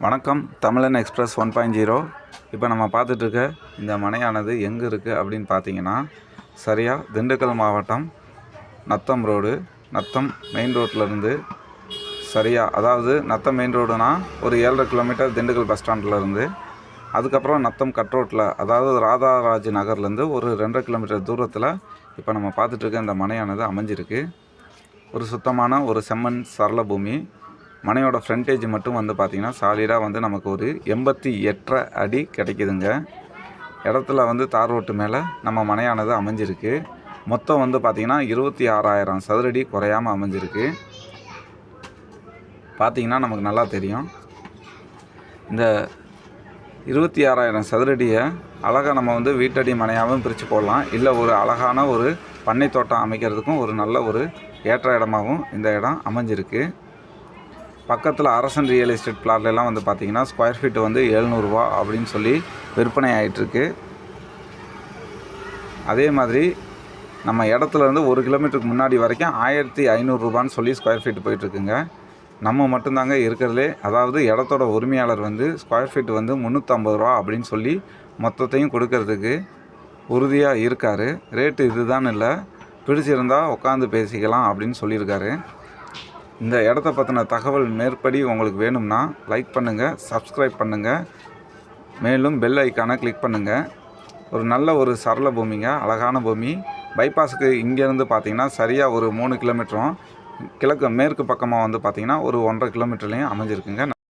வணக்கம். தமிழன் எக்ஸ்பிரஸ் 1.0. இப்போ நம்ம பார்த்துட்ருக்க இந்த மனையானது எங்கே இருக்குது அப்படின்னு பார்த்தீங்கன்னா, சரியாக திண்டுக்கல் மாவட்டம் நத்தம் ரோடு, நத்தம் மெயின் ரோட்லேருந்து சரியாக, அதாவது நத்தம் மெயின் ரோடுனா ஒரு 7.5 கிலோமீட்டர் திண்டுக்கல் பஸ் ஸ்டாண்ட்லேருந்து, அதுக்கப்புறம் நத்தம் கட் ரோட்டில், அதாவது ராதாராஜ் நகர்லேருந்து ஒரு 2.5 கிலோமீட்டர் தூரத்தில் இப்போ நம்ம பார்த்துட்ருக்க இந்த மனையானது அமைஞ்சிருக்கு. ஒரு சுத்தமான ஒரு செம்மண் சரள பூமி. மனையோட ஃப்ரண்டேஜ் மட்டும் வந்து பார்த்திங்கன்னா சாலிடாக வந்து நமக்கு ஒரு 88.5 அடி கிடைக்குதுங்க. இடத்துல வந்து தார் ரோட்டு மேலே நம்ம மனையானது அமைஞ்சிருக்கு. மொத்தம் வந்து பார்த்திங்கன்னா 26,000 சதுரடி குறையாமல் அமைஞ்சிருக்கு. பார்த்திங்கன்னா நமக்கு நல்லா தெரியும். இந்த 26,000 சதுரடியை அழகாக நம்ம வந்து வீட்டடி மனையாகவும் பிரித்து போடலாம். இல்லை ஒரு அழகான ஒரு பண்ணை தோட்டம் அமைக்கிறதுக்கும் ஒரு நல்ல ஒரு ஏற்ற இடமாகவும் இந்த இடம் அமைஞ்சிருக்கு. பக்கத்தில் அரசன் ரியல் எஸ்டேட் பிளாட்லாம் வந்து பார்த்திங்கன்னா ஸ்கொயர் ஃபீட்டு வந்து 700 ரூபா அப்படின்னு சொல்லி விற்பனை ஆகிட்டுருக்கு. அதே மாதிரி நம்ம இடத்துலேருந்து 1 கிலோமீட்டருக்கு முன்னாடி வரைக்கும் 1,500 ரூபான்னு சொல்லி ஸ்கொயர் ஃபீட்டு போயிட்டுருக்குங்க. நம்ம மட்டும்தாங்க இருக்கிறதுலே, அதாவது இடத்தோட உரிமையாளர் வந்து ஸ்கொயர் ஃபீட்டு வந்து 350 ரூபா அப்படின்னு சொல்லி மொத்தத்தையும் கொடுக்கறதுக்கு உறுதியாக இருக்கார். ரேட்டு இதுதான் இல்லை, பிடிச்சிருந்தால் உட்காந்து பேசிக்கலாம் அப்படின்னு சொல்லியிருக்காரு. இந்த இடத்த பற்றின தகவல் மேற்படி உங்களுக்கு வேணும்னா லைக் பண்ணுங்கள், சப்ஸ்கிரைப் பண்ணுங்கள், மேலும் பெல் ஐக்கானை கிளிக் பண்ணுங்கள். ஒரு நல்ல ஒரு சரள பூமிங்க, அழகான பூமி. பைபாஸுக்கு இங்கேருந்து பார்த்திங்கன்னா சரியாக ஒரு 3 கிலோமீட்டரும், மேற்கு பக்கமாக வந்து பார்த்திங்கன்னா ஒரு 1.5 கிலோமீட்டர்லேயும் அமைஞ்சிருக்குங்க.